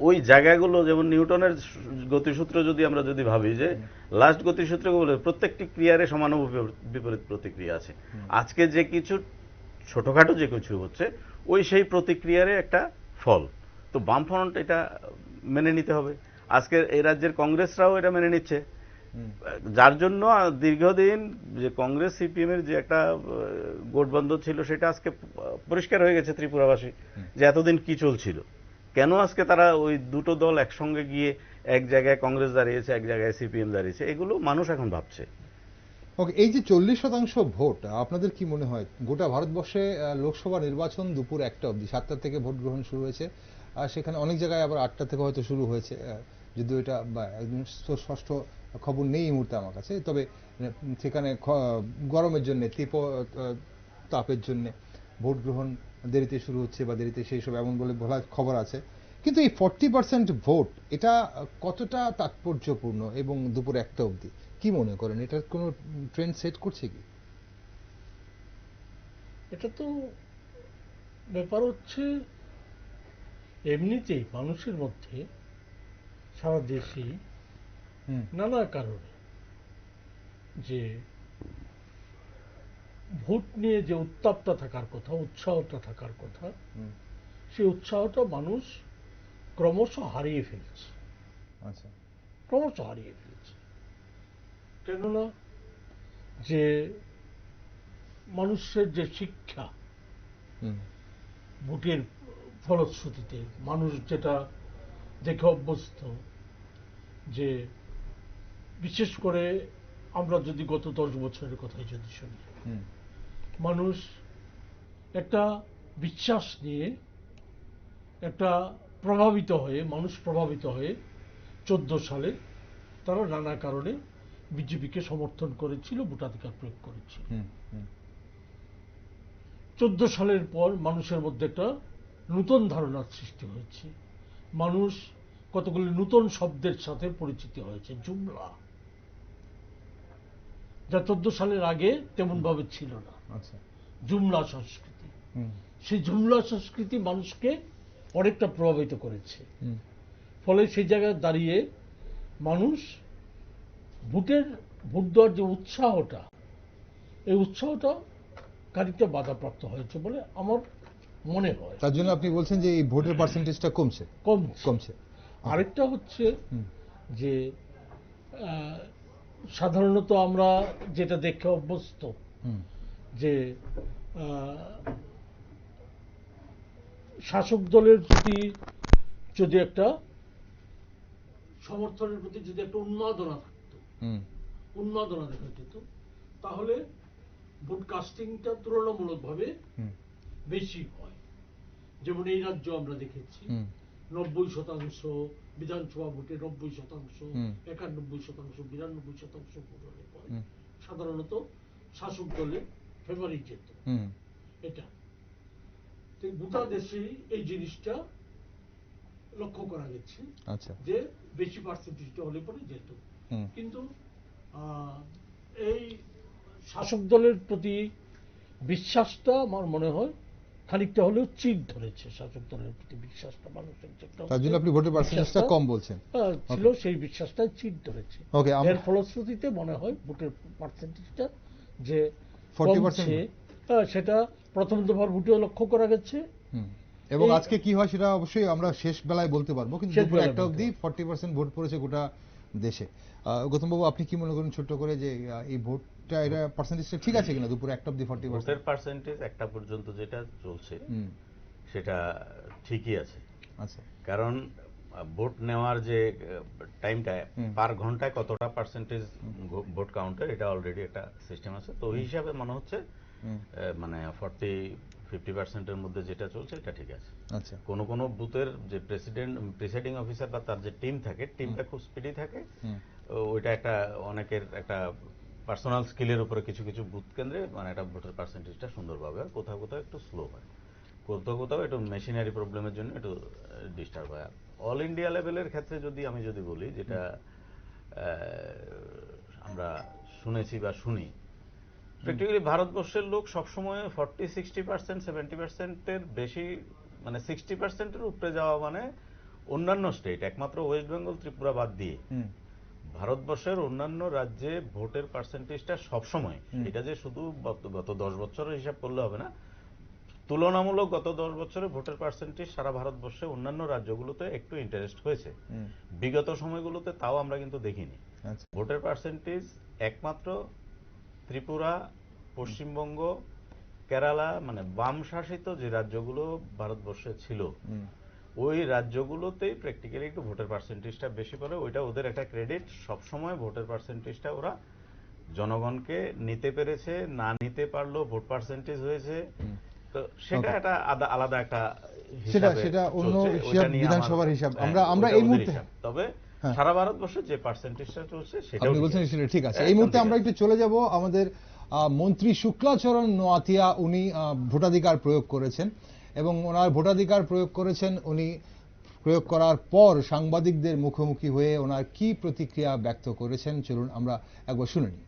ওই জায়গাগুলো, যেমন নিউটনের গতিসূত্র যদি আমরা ভাবি যে লাস্ট গতিসূত্র বলে প্রত্যেকটি ক্রিয়ারে সমান বিপরীত প্রতিক্রিয়া আছে। আজকে যে কিছু ছোটখাটো যে কিছু হচ্ছে, ওই সেই প্রতিক্রিয়ারে একটা ফল। তো বামফ্রন্ট এটা মেনে নিতে হবে। আজকে এই রাজ্যের কংগ্রেসরাও এটা মেনে নিচ্ছে, যার জন্য দীর্ঘদিন যে কংগ্রেস সিপিএম এর যে একটা গোটবন্ধন ছিল, সেটা আজকে পরিষ্কার হয়ে গেছে ত্রিপুরাবাসী যে এতদিন কি চলছিল, কেন আজকে তারা ওই দুটো দল একসঙ্গে গিয়ে এক জায়গায় কংগ্রেস দাঁড়িয়েছে, এক জায়গায় সিপিএম দাঁড়িয়েছে, এগুলো মানুষ এখন ভাবছে। ওকে, এই যে 40% ভোট, আপনাদের কি মনে হয় গোটা ভারতবর্ষে লোকসভা নির্বাচন দুপুর 1টা অবধি, 7টা থেকে ভোট গ্রহণ শুরু হয়েছে, আর সেখানে অনেক জায়গায় আবার 8টা থেকে হয়তো শুরু হয়েছে, যদিও এটা একদম ষষ্ঠ খবর নেই এই মুহূর্তে আমার কাছে, তবে সেখানে গরমের জন্য, তাপের জন্য ভোট গ্রহণ দেরিতে শুরু হচ্ছে বা দেরিতে সেই সব এমন বলে বলা খবর আছে। কিন্তু এই 40% ভোট, এটা কতটা তাৎপর্যপূর্ণ এবং দুপুর 1টা অবধি কি মনে করেন, এটার কোনো ট্রেন্ড সেট করছে কি? এটা তো ব্যাপার হচ্ছে, এমনিতেই মানুষের মধ্যে সারা দেশে নানা কারণে যে ভোট নিয়ে যে উত্তাপটা থাকার কথা, উৎসাহটা থাকার কথা, সেই উৎসাহটা মানুষ ক্রমশ হারিয়ে ফেলছে। আচ্ছা, ক্রমশ হারিয়ে ফেলছে। কেননা যে মানুষের যে শিক্ষা ভোটের ফলশ্রুতিতে মানুষ যেটা দেখে অভ্যস্ত, যে বিশেষ করে আমরা যদি গত 10 বছরের কথাই যদি শুনি, মানুষ একটা বিশ্বাস নিয়ে একটা মানুষ প্রভাবিত হয়ে 14 সালে তারা নানা কারণে বিজেপিকে সমর্থন করেছিল, ভোটাধিকার প্রয়োগ করেছিল। 14 সালের পর মানুষের মধ্যে একটা নতুন ধারণার সৃষ্টি হয়েছে। মানুষ কতগুলি নতুন শব্দের সাথে পরিচিত হয়েছে। জুমলা, যা 14 সালের আগে তেমন ভাবে ছিল না। জুমলা সংস্কৃতি, সেই জুমলা সংস্কৃতি মানুষকে অনেকটা প্রভাবিত করেছে। ফলে সেই জায়গায় দাঁড়িয়ে মানুষ ভোট দেওয়ার যে উৎসাহটা, এই উৎসাহটা খানিকটা বাধাপ্রাপ্ত হয়েছে বলে আমার মনে হয়। তার জন্য আপনি বলছেন যে এই ভোটের পার্সেন্টেজটা কমছে। আরেকটা হচ্ছে যে সাধারণত আমরা যেটা দেখে অভ্যস্ত, যে শাসক দলের প্রতি যদি একটা সমর্থনের প্রতি যদি একটা উন্মাদনা থাকতো, উন্মাদনা দেখা যেত, তাহলে ভোট কাস্টিংটা তুলনামূলকভাবে বেশি হয়। যেমন এই রাজ্য আমরা দেখেছি 90% বিধানসভা ভোটে 90%, 91%, 92% ভোট হলে পরে সাধারণত শাসক দলের ফেভারিট যেত। এটা গোটা দেশেই এই জিনিসটা লক্ষ্য করা গেছে, যে বেশি পার্সেন্টেজটা হলে পরে যেত। কিন্তু এই শাসক দলের প্রতি বিশ্বাসটা আমার মনে হয় খানিকটা হলেও চির ধরেছে। শাসক দলের প্রতি বিশ্বাসটা মানুষের তার জন্য আপনি ভোটের পার্সেন্টেজটা কম বলছেন ছিল, সেই বিশ্বাসটা চির ধরেছে। এর ফলশ্রুতিতে মনে হয় ভোটের পার্সেন্টেজটা যে 40%, সেটা প্রথম দফার ভোটেও লক্ষ্য করা গেছে। এবং আজকে কি হয় সেটা অবশ্যই আমরা শেষ বেলায় বলতে পারবো, কিন্তু দুপুর 1টা অবধি 40% ভোট পড়েছে গোটা দেশে। গৌতম বাবু, আপনি কি মনে করেন ছোট্ট করে, যে এই ভোটটা এটা পার্সেন্টেজটা ঠিক আছে কিনা দুপুর 1টা অবধি 40%? ভোটের পার্সেন্টেজ 1টা পর্যন্ত যেটা চলছে সেটা ঠিকই আছে। আচ্ছা, কারণ ভোট নেওয়ার যে টাইমটা, পার ঘন্টায় কতটা পার্সেন্টেজ ভোট কাউন্টের, এটা অলরেডি একটা সিস্টেম আছে। তো ওই হিসাবে মনে হচ্ছে মানে 40-50%-এর মধ্যে যেটা চলছে এটা ঠিক আছে। আচ্ছা, কোন বুথের যে প্রিসাইডিং অফিসার বা তার যে টিম থাকে, টিমটা খুব স্পিডি থাকে। ওইটা একটা অনেকের একটা পার্সোনাল স্কিলের উপরে কিছু কিছু বুথ কেন্দ্রে মানে একটা ভোটের পার্সেন্টেজটা সুন্দরভাবে, আর কোথাও কোথাও একটু স্লো হয়, কোথাও কোথাও একটু মেশিনারি প্রবলেমের জন্য একটু ডিস্টার্ব হয়। অল ইন্ডিয়া লেভেলের ক্ষেত্রে আমি যদি বলি, যেটা আমরা শুনেছি বা শুনি, প্র্যাকটিক্যালি ভারতবর্ষের লোক সবসময় 40-60%, 70%-এর বেশি, মানে 60%-এর উপরে যাওয়া মানে অন্যান্য স্টেট, একমাত্র ওয়েস্ট বেঙ্গল, ত্রিপুরা বাদ দিয়ে ভারতবর্ষের অন্যান্য রাজ্যে ভোটের পার্সেন্টেজটা সবসময়, এটা যে শুধু গত 10 বছরের হিসাব করলে হবে না, তুলনামূলক গত 10 বছরে ভোটের পার্সেন্টেজ সারা ভারতবর্ষে অন্যান্য রাজ্যগুলোতে একটু ইন্টারেস্ট হয়েছে। বিগত সময়গুলোতে তাও আমরা কিন্তু দেখিনি। ভোটের পার্সেন্টেজ একমাত্র ত্রিপুরা, পশ্চিমবঙ্গ, কেরালা, মানে বাম শাসিত যে রাজ্যগুলো ভারতবর্ষে ছিল, ওই রাজ্যগুলোতেই প্র্যাকটিক্যালি একটু ভোটের পার্সেন্টেজটা বেশি পড়ে। ওইটা ওদের একটা ক্রেডিট। সবসময় ভোটের পার্সেন্টেজটা ওরা জনগণকে নিতে পেরেছে, না নিতে পারলো ভোট পার্সেন্টেজ হয়েছে। তো সেটা একটা আলাদা একটা সেটা অন্য বিধানসভার হিসাব। আমরা এই মুহূর্তে, তবে সারা ভারতবর্ষে যে পার্সেন্টেজটা চলছে সেটা আপনি বলছেন সেটা ঠিক আছে। এই মুহূর্তে আমরা একটু চলে যাব আমাদের মন্ত্রী শুক্লাচরণ নোয়াতিয়া। উনি ভোটাধিকার প্রয়োগ করেছেন এবং ওনার ভোটাধিকার প্রয়োগ করেছেন। উনি প্রয়োগ করার পর সাংবাদিকদের মুখোমুখি হয়ে ওনার কি প্রতিক্রিয়া ব্যক্ত করেছেন, চলুন আমরা একবার শুনে নিই।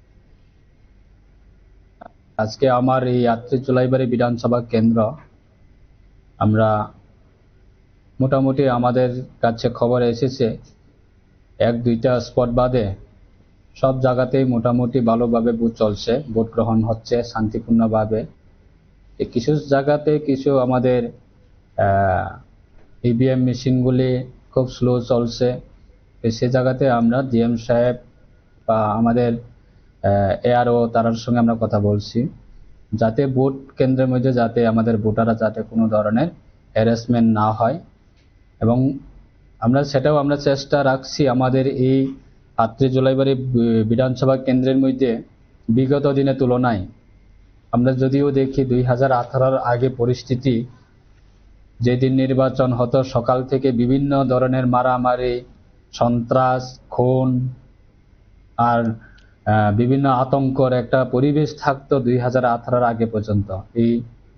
আজকে আমার এই আত্রে চোলাইবাড়ি বিধানসভা কেন্দ্র, আমরা মোটামুটি আমাদের কাছে খবর এসেছে এক-দুইটা স্পট বাদে সব জায়গাতেই মোটামুটি ভালোভাবে বুথ চলছে, ভোট গ্রহণ হচ্ছে শান্তিপূর্ণভাবে। কিছু জায়গাতে কিছু আমাদের ইভিএম মেশিনগুলি খুব স্লো চলছে, সে জায়গাতে আমরা ডিএম সাহেব বা আমাদের এআরও তার সঙ্গে আমরা কথা বলছি, যাতে ভোট কেন্দ্রের মধ্যে যাতে আমাদের ভোটাররা যাতে কোনো ধরনের হ্যারাসমেন্ট না হয়, এবং সেটাও আমরা চেষ্টা রাখছি। আমাদের এই আত্রে জোলাইবাড়ি বিধানসভা কেন্দ্রের মধ্যে বিগত দিনের তুলনায় আমরা যদিও দেখি 2018 আগে পরিস্থিতি, যেদিন নির্বাচন হতো সকাল থেকে বিভিন্ন ধরনের মারামারি, সন্ত্রাস, খুন আর বিভিন্ন আতঙ্কর একটা পরিবেশ থাকতো 2018 আগে পর্যন্ত এই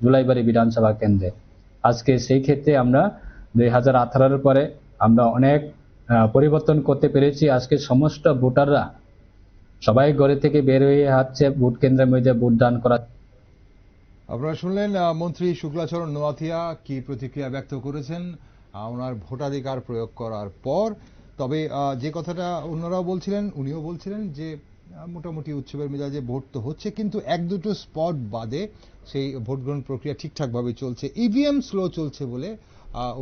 জোলাইবাড়ি বিধানসভা কেন্দ্রে। আজকে সেই ক্ষেত্রে আমরা 2018 পরে আমরা অনেক পরিবর্তন করতে পেরেছি। আজকে সমস্ত ভোটাররা সবাই ঘরে থেকে বের হয়ে আসছে ভোট কেন্দ্রের মধ্যে ভোটদান করা। আপনারা শুনলেন মন্ত্রী শুক্লাচরণ নোয়াতিয়া কি প্রতিক্রিয়া ব্যক্ত করেছেন ওনার ভোটাধিকার প্রয়োগ করার পর। তবে যে কথাটা অন্যরাও বলছিলেন, উনিও বলছিলেন যে মোটামুটি উৎসবের মেজাজে ভোট তো হচ্ছে, কিন্তু এক দুটো স্পট বাদে সেই ভোট গ্রহণ প্রক্রিয়া ঠিকঠাকভাবে চলছে, ইভিএম স্লো চলছে বলে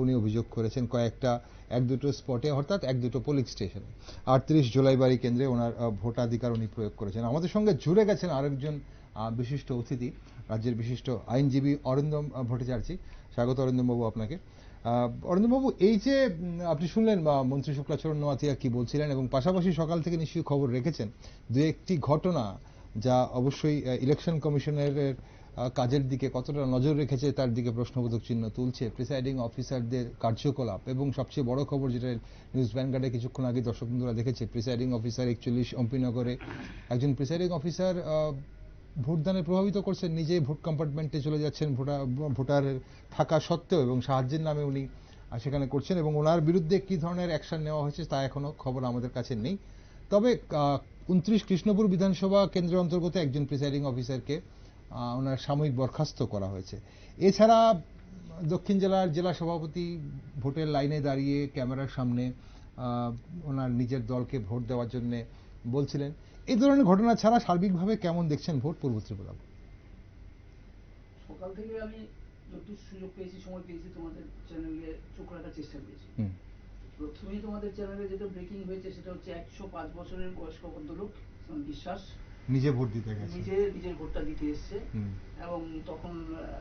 উনি অভিযোগ করেছেন কয়েকটা এক দুটো স্পটে, অর্থাৎ এক দুটো পোলিং স্টেশনে। 38 জোলাইবাড়ি কেন্দ্রে ওনার ভোটাধিকার উনি প্রয়োগ করেছেন। আমাদের সঙ্গে জুড়ে গেছেন আরেকজন বিশিষ্ট অতিথি, রাজ্যের বিশিষ্ট আইনজীবী অরিন্দম ভট্টাচার্য। স্বাগত অরিন্দমবাবু আপনাকে। অরিন্দমবাবু, এই যে আপনি শুনলেন মন্ত্রী শুক্লাচরণ নোয়াতিয়া কি বলছিলেন, এবং পাশাপাশি সকাল থেকে নিশ্চয়ই খবর রেখেছেন দু একটি ঘটনা যা অবশ্যই ইলেকশন কমিশনের কাজের দিকে কতটা নজর রেখেছে তার দিকে প্রশ্নবোধক চিহ্ন তুলছে, প্রিসাইডিং অফিসারদের কার্যকলাপ। এবং সবচেয়ে বড় খবর যেটা নিউজ ভ্যানগার্ডে কিছুক্ষণ আগে দর্শক বন্ধুরা দেখেছে, প্রিসাইডিং অফিসার 41 অম্পিনগরে একজন প্রিসাইডিং অফিসার ভোটদানে প্রভাবিত করছেন, নিজে ভোট কম্পার্টমেন্টে চলে যাচ্ছেন ভোটারের থাকা সত্ত্বেও, এবং সাহায্যের নামে উনি সেখানে করছেন, এবং ওনার বিরুদ্ধে কি ধরনের অ্যাকশন নেওয়া হয়েছে তা এখনো খবর আমাদের কাছে নেই। তবে 29 কৃষ্ণপুর বিধানসভা কেন্দ্রের অন্তর্গত একজন প্রিসাইডিং অফিসারকে ওনার সাময়িক বরখাস্ত করা হয়েছে। এছাড়া দক্ষিণ জেলার জেলা সভাপতি ভোটের লাইনে দাঁড়িয়ে ক্যামেরার সামনে ওনার নিজের দলকে ভোট দেওয়ার জন্য বলছিলেন। এই ধরনের ঘটনা ছাড়া সার্বিকভাবে কেমন দেখছেন ভোট পূর্ব ত্রিপুরা? সকাল থেকে আমি যতটুকু সুযোগ পেয়েছি, সময় পেয়েছি, তোমাদের চ্যানেলে চোখ রাখার চেষ্টা করেছি। প্রথমেই তোমাদের চ্যানেলে যেটা ব্রেকিং হয়েছে সেটা হচ্ছে 105 বছরের বয়স্ক ভদ্রলোক বিশ্বাস নিজে ভোট দিতে গেছে, নিজের ভোটটা দিতে এসছে, এবং তখন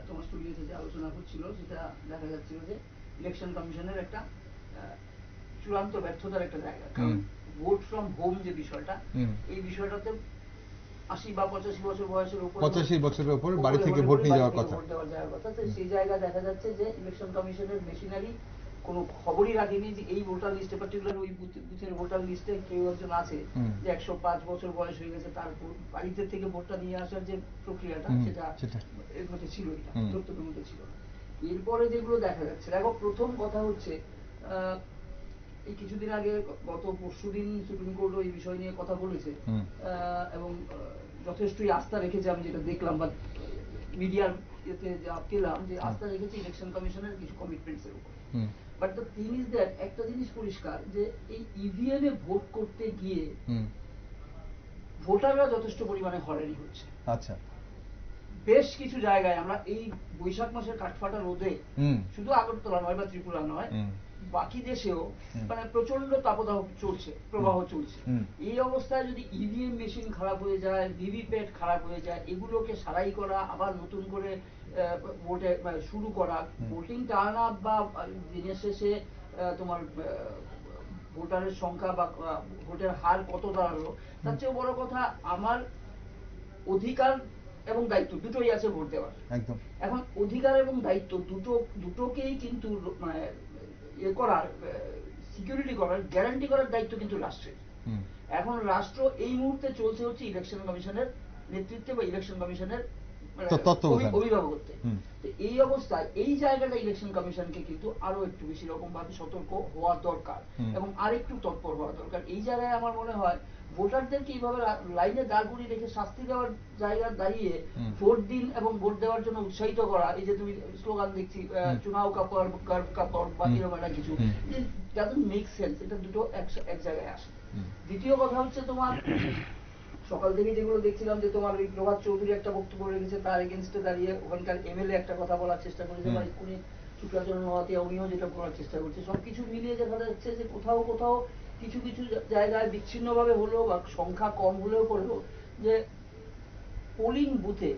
তোমার স্টুডিওতে যে আলোচনা হচ্ছিল সেটা দেখা যাচ্ছিল যে ইলেকশন কমিশনের একটা চূড়ান্ত ব্যর্থতার একটা জায়গা। কারণ ভোট ফ্রম হোম যে বিষয়টা, এই বিষয়টাতে 80 বা 85 বছর বয়সের উপর, 85 বছরের উপর বাড়ি থেকে ভোট নিয়ে যাওয়ার কথা, সেই জায়গা দেখা যাচ্ছে যে ইলেকশন কমিশনের মেশিনারি কোনো খবরই রাখেনি যে এই ভোটার লিস্টে, পার্টিকুলার ওই বুথের ভোটার লিস্টে কেউ একজন আছে যে 105 বছর বয়স হয়ে গেছে, তার বাড়িতে থেকে ভোটটা নিয়ে আসার যে প্রক্রিয়াটা সেটা এর মধ্যে ছিল, এটা তথ্যের মধ্যে ছিল। এরপরে যেগুলো দেখা যাচ্ছে, দেখো প্রথম কথা হচ্ছে এই কিছুদিন আগে গত পরশুদিন সুপ্রিম কোর্টও এই বিষয় নিয়ে কথা বলেছে, এবং যথেষ্টই আস্থা রেখেছে। আমি যেটা দেখলাম বা মিডিয়ার এতে যা পেলাম, যে আস্থা রেখেছে ইলেকশন কমিশনের কিছু কমিটমেন্টস এর উপর। But the thing is that একটা জিনিস পরিষ্কার, যে এই ইভিএম এ ভোট করতে গিয়ে ভোটাররা যথেষ্ট পরিমাণে হয়রানি হচ্ছে। আচ্ছা, বেশ কিছু জায়গায় আমরা এই বৈশাখ মাসের কাঠফাটা রোদে, শুধু আগরতলা নয় বা ত্রিপুরা নয়, বাকি দেশেও মানে প্রচন্ড তাপদাহ চলছে, প্রবাহ চলছে। এই অবস্থায় যদি ইভিএম মেশিন খারাপ হয়ে যায়, ভিভিপ্যাট খারাপ হয়ে যায়, এগুলোকে সারাই করা, আবার নতুন করে ভোটে শুরু করা, ভোটিং টার্ন আপ বা দিনের শেষে তোমার ভোটারের সংখ্যা বা ভোটের হার কত দাঁড়ালো, তার চেয়ে বড় কথা আমার অধিকার এবং দায়িত্ব দুটোই আছে ভোট দেওয়ার। এখন অধিকার এবং দায়িত্ব দুটোকেই কিন্তু মানে ইয়ে করার, সিকিউরিটি করার, গ্যারান্টি করার দায়িত্ব কিন্তু রাষ্ট্রের। এখন রাষ্ট্র এই মুহূর্তে চলছে হচ্ছে ইলেকশন কমিশনের নেতৃত্বে বা ইলেকশন কমিশনের অভিভাবকত্বে। তো এই অবস্থায় এই জায়গাটা ইলেকশন কমিশনকে কিন্তু আরো একটু বেশি রকম ভাবে সতর্ক হওয়া দরকার এবং আরেকটু তৎপর হওয়া দরকার। এই জায়গায় আমার মনে হয় ভোটারদেরকে এইভাবে লাইনে দাঁড় করিয়ে রেখে শাস্তি দেওয়ার জায়গা দাঁড়িয়ে ভোট দিন এবং ভোট দেওয়ার জন্য উৎসাহিত করা, এই যে তুমি স্লোগান দেখছি চুনাও কাপড় গার্ভ কাপড় বা এরকম একটা কিছু, ডাজন্ট মেক সেন্স। এটা দুটো এক জায়গায় আসে। দ্বিতীয় কথা হচ্ছে তোমার সকাল থেকে যেগুলো দেখছিলাম যে তোমার ওই প্রভাত চৌধুরী একটা বক্তব্য রেখেছে, তার এগেনস্টে দাঁড়িয়ে ওখানকার এমএলএ একটা কথা বলার চেষ্টা করেছে বা এক্ষুনি শুক্রাচরণ মহাতিয়া উনিও যেটা করার চেষ্টা করছে। সবকিছু মিলিয়ে দেখা যাচ্ছে যে কোথাও কোথাও কিছু কিছু জায়গায় বিচ্ছিন্নভাবে হলেও বা সংখ্যা কম হলেও পড়লেও যে পোলিং বুথে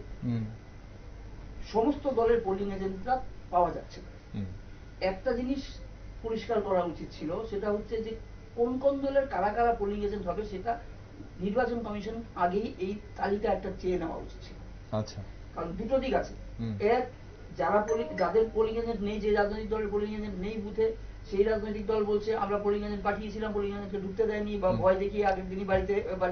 সমস্ত দলের পোলিং এজেন্টরা পাওয়া যাচ্ছে। একটা জিনিস পরিষ্কার করা উচিত ছিল, সেটা হচ্ছে যে কোন কোন দলের কারা কারা পোলিং এজেন্ট হবে সেটা নির্বাচন কমিশন আগেই এই তালিকা একটা চেয়ে নেওয়া উচিত ছিল। আচ্ছা, কারণ দুটো দিক আছে। এক, যাদের পোলিং এজেন্ট নেই, যে রাজনৈতিক দলের পোলিং এজেন্ট নেই বুথে, সেই রাজনৈতিক দল বলছে আমরা পোলিং এজেন্ট পাঠিয়েছিলাম, পোলিং এজেন্টকে ঢুকতে দেয়নি বা ভয় দেখিয়ে আগের দিনই বাড়ি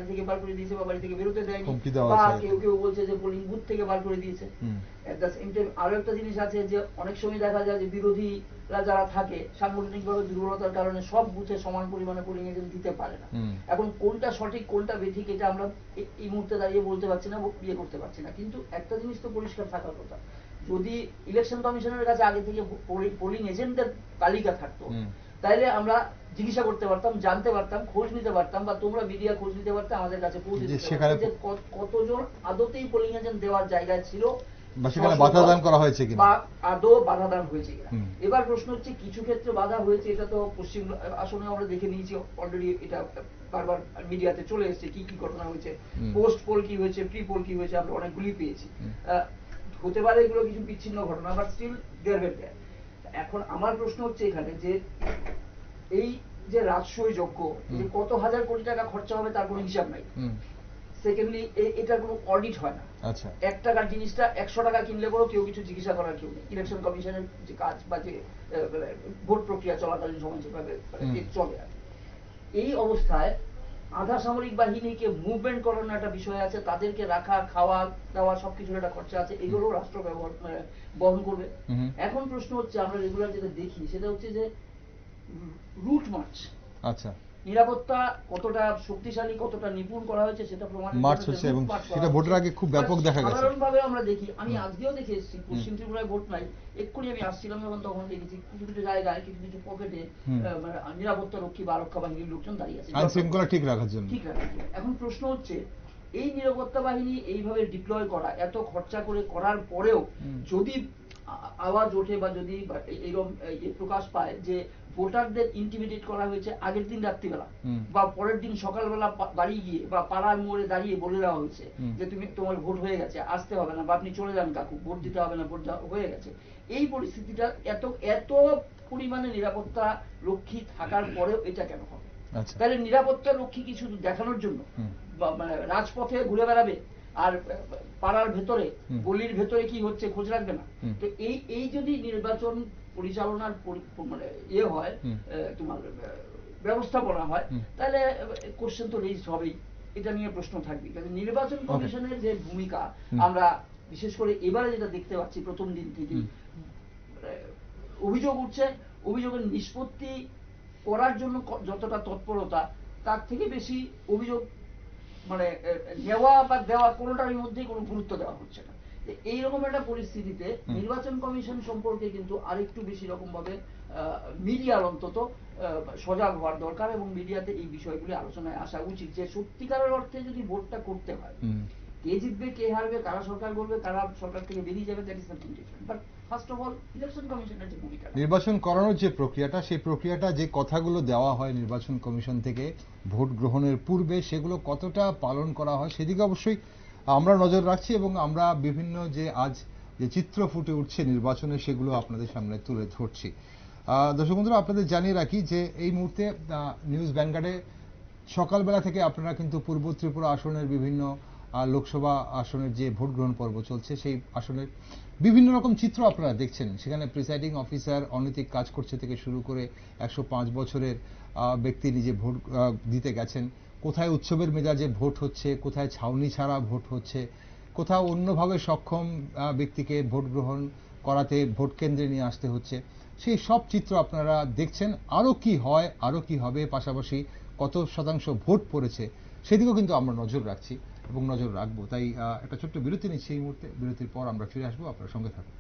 থেকে বার করে দিয়েছে বা বাড়ি থেকে বেরোতে দেয়নি, বা কেউ কেউ বলছে যে পোলিং বুথ থেকে বার করে দিয়েছে। এট দ্য সেম টাইম আরো একটা জিনিস আছে যে অনেক সময় দেখা যায় যে বিরোধীরা যারা থাকে সাংগঠনিকভাবে দুর্বলতার কারণে সব বুথে সমান পরিমাণে পোলিং এজেন্ট দিতে পারে না। এখন কোনটা সঠিক কোনটা বেঠিক এটা আমরা এই মুহূর্তে দাঁড়িয়ে বলতে পারছি না, বিয়ে করতে পারছি না। কিন্তু একটা জিনিস তো পরিষ্কার থাকার কথা, যদি ইলেকশন কমিশনের কাছে আগে থেকে পোলিং এজেন্টদের তালিকা থাকতো তাইলে আমরা জিজ্ঞাসা করতে পারতাম, জানতে পারতাম, খোঁজ নিতে পারতাম, বা তোমরা মিডিয়া খোঁজ নিতে পারতে, আমাদের কাছে পৌঁছে দিতে পারতে যে কতজন আদতেই পোলিং এজেন্ট দেওয়ার জায়গায় ছিল বা সেখানে বাধাদান করা হয়েছে কিনা, বা আদৌ বাধাদান হয়েছে কিনা। এবার প্রশ্ন হচ্ছে কিছু ক্ষেত্রে বাধা হয়েছে, এটা তো পশ্চিম আসনে আমরা দেখে নিয়েছি অলরেডি, এটা বারবার মিডিয়াতে চলে এসেছে কি কি ঘটনা হয়েছে, পোস্ট পোল কি হয়েছে, প্রি পোল কি হয়েছে, আমরা অনেকগুলি পেয়েছি। হতে পারে এগুলো কিছু বিচ্ছিন্ন ঘটনা, but still there were there. এখন আমার প্রশ্ন হচ্ছে এখানে যে এই যে রাজস্বই যোগ্য যে কত হাজার কোটি টাকা খরচা হবে তার কোনো হিসাব নাই। সেকেন্ডলি এটার কোনো অডিট হয় না। আচ্ছা, 1 টাকার জিনিসটা 100 টাকা কিনলে পরেও কেউ কিছু জিজ্ঞাসা করার কেউ নেই। ইলেকশন কমিশনের যে কাজ বা যে ভোট প্রক্রিয়া চলাকালীন সময় যেভাবে চলে আর এই অবস্থায় আধা সামরিক বাহিনীকে মুভমেন্ট করানোর একটা বিষয় আছে, তাদেরকে রাখা, খাওয়া দাওয়া সবকিছুর একটা খরচা আছে, এগুলো রাষ্ট্র বহন করবে। এখন প্রশ্ন হচ্ছে আমরা রেগুলার যেটা দেখি সেটা হচ্ছে যে রুট মার্চ। আচ্ছা, নিরাপত্তা কতটা শক্তিশালী, কতটা নিপুণ করা হয়েছে সেটা প্রমাণ হচ্ছে এবং সেটা ভোটের আগে খুব ব্যাপক দেখা গেছে। সাধারণভাবে আমরা দেখি, আমি আজকেও দেখে এসেছি পশ্চিম ত্রিপুরায় ভোট নাই, এক্ষুনি আমি আসছিলাম যখন তখন দেখেছি কিছু কিছু জায়গায় কিছু কিছু পকেটে নিরাপত্তা রক্ষী বা আরক্ষা বাহিনীর লোকজন দাঁড়িয়ে আছে আইন শৃঙ্খলা ঠিক রাখার জন্য। এখন প্রশ্ন হচ্ছে এই নিরাপত্তা বাহিনী এইভাবে ডিপ্লয় করা, এত খরচা করে করার পরেও যদি আওয়াজ ওঠে বা যদি এইরকম প্রকাশ পায় যে ভোটারদের ইন্টিমিডেট করা হয়েছে আগের দিন রাত্রিবেলা বা পরের দিন সকালবেলা বাড়ি গিয়ে বা পাড়ার মোড়ে দাঁড়িয়ে বলে দেওয়া হয়েছে যে তুমি তোমার ভোট হয়ে গেছে, আসতে হবে না, বা আপনি চলে যান কাকু, ভোট দিতে হবে না, ভোট হয়ে গেছে, এই পরিস্থিতিটা এত পরিমাণে নিরাপত্তা রক্ষী থাকার পরেও এটা কেন হবে? তাহলে নিরাপত্তা রক্ষী কি শুধু দেখানোর জন্য মানে রাজপথে ঘুরে বেড়াবে আর পাড়ার ভেতরে গলির ভেতরে কি হচ্ছে খোঁজ রাখবে না? তো এই যদি নির্বাচন পরিচালনার মানে হয় তোমার ব্যবস্থাপনা হয় তাহলে কোশ্চেন তো রেজ হবেই, এটা নিয়ে প্রশ্ন থাকবে। নির্বাচন কমিশনের যে ভূমিকা আমরা বিশেষ করে এবারে যেটা দেখতে পাচ্ছি প্রথম দিন থেকে অভিযোগ উঠছে, অভিযোগের নিষ্পত্তি করার জন্য যতটা তৎপরতা তার থেকে বেশি অভিযোগ মানে নেওয়া বা দেওয়া কোনোটার মধ্যেই কোনো গুরুত্ব দেওয়া হচ্ছে না। এইরকম একটা পরিস্থিতিতে নির্বাচন কমিশন সম্পর্কে কিন্তু আরেকটু বেশি রকম ভাবে মিডিয়ার অন্তত সজাগ হওয়ার দরকার এবং মিডিয়াতে এই বিষয়গুলি আলোচনায় আসা উচিত যে সত্যিকারের অর্থে যদি ভোটটা করতে হয় কে জিতবে কে হারবে, কারা সরকার করবে, কারা সরকার থেকে বেরিয়ে যাবে, that is something different. But first of all election কমিশনের যে ভূমিকা, নির্বাচন করানোর যে প্রক্রিয়াটা, সেই প্রক্রিয়াটা যে কথাগুলো দেওয়া হয় নির্বাচন কমিশন থেকে ভোট গ্রহণের পূর্বে সেগুলো কতটা পালন করা হয় সেদিকে অবশ্যই আমরা নজর রাখছি এবং আমরা বিভিন্ন যে আজ যে চিত্র ফুটে উঠছে নির্বাচনে সেগুলো আপনাদের সামনে তুলে ধরছি। দর্শক বন্ধুরা, আপনাদের জানিয়ে রাখি যে এই মুহূর্তে নিউজ ভ্যানগার্ডে সকালবেলা থেকে আপনারা কিন্তু পূর্ব ত্রিপুরা আসনের বিভিন্ন লোকসভা আসনের যে ভোট গ্রহণ পর্ব চলছে সেই আসনের বিভিন্ন রকম চিত্র আপনারা দেখছেন। সেখানে প্রিসাইডিং অফিসার অনৈতিক কাজ করছে থেকে শুরু করে 105 বছরের ব্যক্তি নিজে ভোট দিতে গেছেন, কোথায় উৎসবের মেজাজে ভোট হচ্ছে, কোথায় ছাউনি ছাড়া ভোট হচ্ছে, কোথাও অন্যভাবে সক্ষম ব্যক্তিকে ভোট গ্রহণ করাতে ভোট কেন্দ্রে নিয়ে আসতে হচ্ছে। সেই সব চিত্র আপনারা দেখছেন। আরও কি হয়, আরও কি হবে, পাশাপাশি কত শতাংশ ভোট পড়েছে সেদিকেও কিন্তু আমরা নজর রাখছি এবং নজর রাখবো। তাই একটা ছোট্ট বিরতি নিচ্ছি এই মুহূর্তে। বিরতির পর আমরা ফিরে আসবো, আপনার সঙ্গে থাকুন।